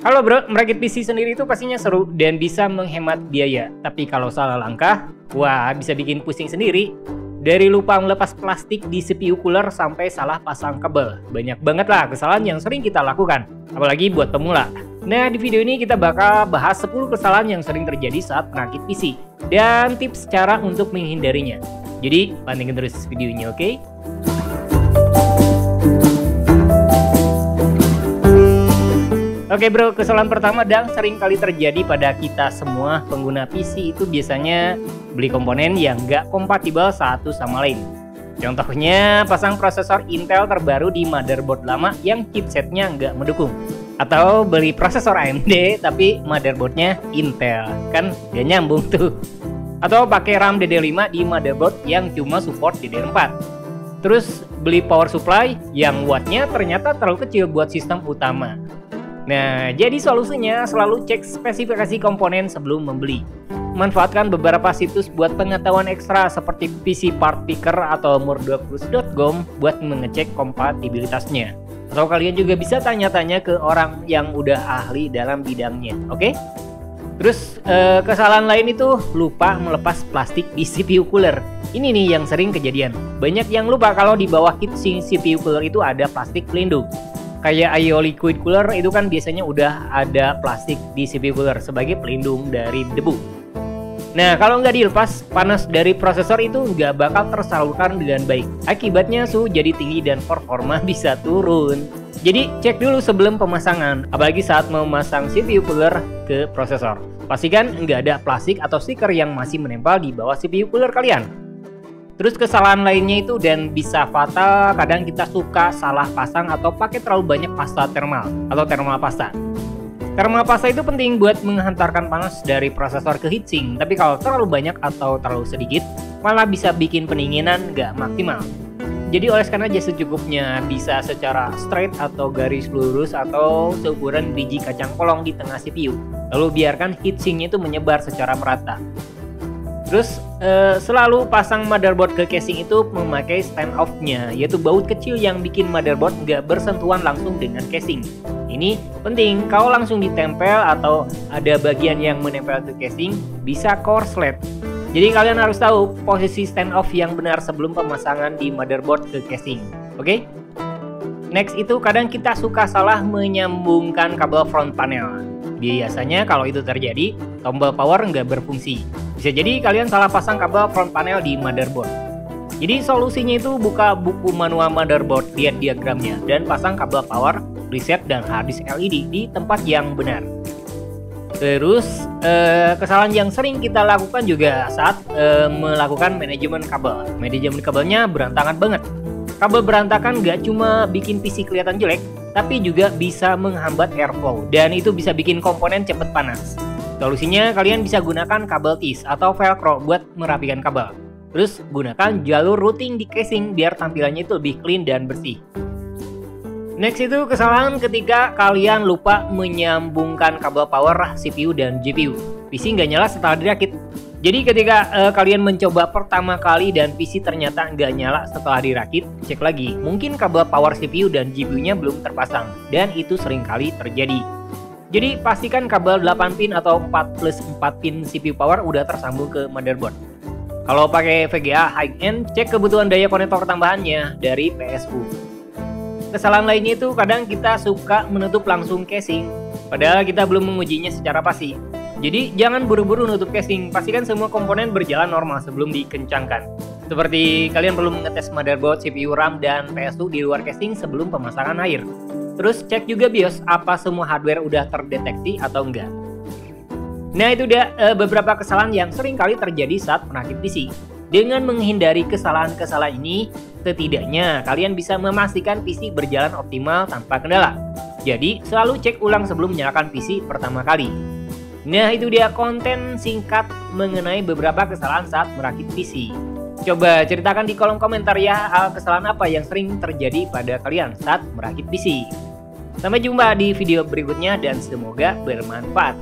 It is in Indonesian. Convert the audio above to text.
Halo bro, merakit PC sendiri itu pastinya seru dan bisa menghemat biaya. Tapi kalau salah langkah, wah bisa bikin pusing sendiri. Dari lupa melepas plastik di CPU cooler sampai salah pasang kabel. Banyak banget lah kesalahan yang sering kita lakukan, apalagi buat pemula. Nah, di video ini kita bakal bahas 10 kesalahan yang sering terjadi saat merakit PC dan tips cara untuk menghindarinya. Jadi, pantengin terus videonya, oke? Oke bro, kesalahan pertama dan sering kali terjadi pada kita semua pengguna PC itu biasanya beli komponen yang nggak kompatibel satu sama lain. Contohnya pasang prosesor Intel terbaru di motherboard lama yang chipsetnya nggak mendukung. Atau beli prosesor AMD tapi motherboardnya Intel, kan nggak nyambung tuh. Atau pakai RAM DDR5 di motherboard yang cuma support DDR4. Terus beli power supply yang wattnya ternyata terlalu kecil buat sistem utama. Nah, jadi solusinya selalu cek spesifikasi komponen sebelum membeli. Manfaatkan beberapa situs buat pengetahuan ekstra seperti PC Part Picker atau murdochus.com buat mengecek kompatibilitasnya. Atau kalian juga bisa tanya-tanya ke orang yang udah ahli dalam bidangnya, oke? Terus kesalahan lain itu lupa melepas plastik di CPU cooler. Ini nih yang sering kejadian. Banyak yang lupa kalau di bawah heatsink CPU cooler itu ada plastik pelindung. Kayak IO liquid cooler itu kan biasanya udah ada plastik di CPU cooler sebagai pelindung dari debu. Nah, kalau nggak dilepas, panas dari prosesor itu nggak bakal tersalurkan dengan baik. Akibatnya suhu jadi tinggi dan performa bisa turun. Jadi cek dulu sebelum pemasangan, apalagi saat memasang CPU cooler ke prosesor. Pastikan nggak ada plastik atau stiker yang masih menempel di bawah CPU cooler kalian. Terus kesalahan lainnya itu dan bisa fatal, kadang kita suka salah pasang atau pakai terlalu banyak pasta thermal atau thermal pasta. Thermal pasta itu penting buat menghantarkan panas dari prosesor ke heatsink, tapi kalau terlalu banyak atau terlalu sedikit, malah bisa bikin pendinginan nggak maksimal. Jadi oleskan aja secukupnya, bisa secara straight atau garis lurus atau seukuran biji kacang polong di tengah CPU. Lalu biarkan heatsinknya itu menyebar secara merata. Terus selalu pasang motherboard ke casing itu memakai stand off-nya, yaitu baut kecil yang bikin motherboard nggak bersentuhan langsung dengan casing. Ini penting, kalau langsung ditempel atau ada bagian yang menempel ke casing bisa korslet. Jadi kalian harus tahu posisi stand off yang benar sebelum pemasangan di motherboard ke casing. Oke? Next itu kadang kita suka salah menyambungkan kabel front panel. Biasanya kalau itu terjadi, tombol power nggak berfungsi. Bisa jadi kalian salah pasang kabel front panel di motherboard. Jadi solusinya itu buka buku manual motherboard, lihat diagramnya, dan pasang kabel power, reset, dan harddisk LED di tempat yang benar. Terus kesalahan yang sering kita lakukan juga saat melakukan manajemen kabel. Manajemen kabelnya berantakan banget. Kabel berantakan nggak cuma bikin PC kelihatan jelek, tapi juga bisa menghambat airflow, dan itu bisa bikin komponen cepet panas. Solusinya kalian bisa gunakan kabel tis atau velcro buat merapikan kabel. Terus gunakan jalur routing di casing biar tampilannya itu lebih clean dan bersih. Next itu kesalahan ketika kalian lupa menyambungkan kabel power CPU dan GPU. PC nggak nyala setelah dirakit. Jadi ketika kalian mencoba pertama kali dan PC ternyata nggak nyala setelah dirakit, cek lagi. Mungkin kabel power CPU dan GPU-nya belum terpasang, dan itu sering kali terjadi. Jadi pastikan kabel 8 pin atau 4+4 pin CPU power udah tersambung ke motherboard. Kalau pakai VGA high-end, cek kebutuhan daya konektor tambahannya dari PSU. Kesalahan lainnya itu kadang kita suka menutup langsung casing, padahal kita belum mengujinya secara pasti. Jadi jangan buru-buru nutup casing, pastikan semua komponen berjalan normal sebelum dikencangkan. Seperti kalian perlu mengetes motherboard, CPU, RAM, dan PSU di luar casing sebelum pemasangan air. Terus cek juga BIOS, apa semua hardware udah terdeteksi atau enggak. Nah itu dia beberapa kesalahan yang sering kali terjadi saat merakit PC. Dengan menghindari kesalahan-kesalahan ini, setidaknya kalian bisa memastikan PC berjalan optimal tanpa kendala. Jadi selalu cek ulang sebelum menyalakan PC pertama kali. Nah itu dia konten singkat mengenai beberapa kesalahan saat merakit PC. Coba ceritakan di kolom komentar ya, hal kesalahan apa yang sering terjadi pada kalian saat merakit PC. Sampai jumpa di video berikutnya dan semoga bermanfaat.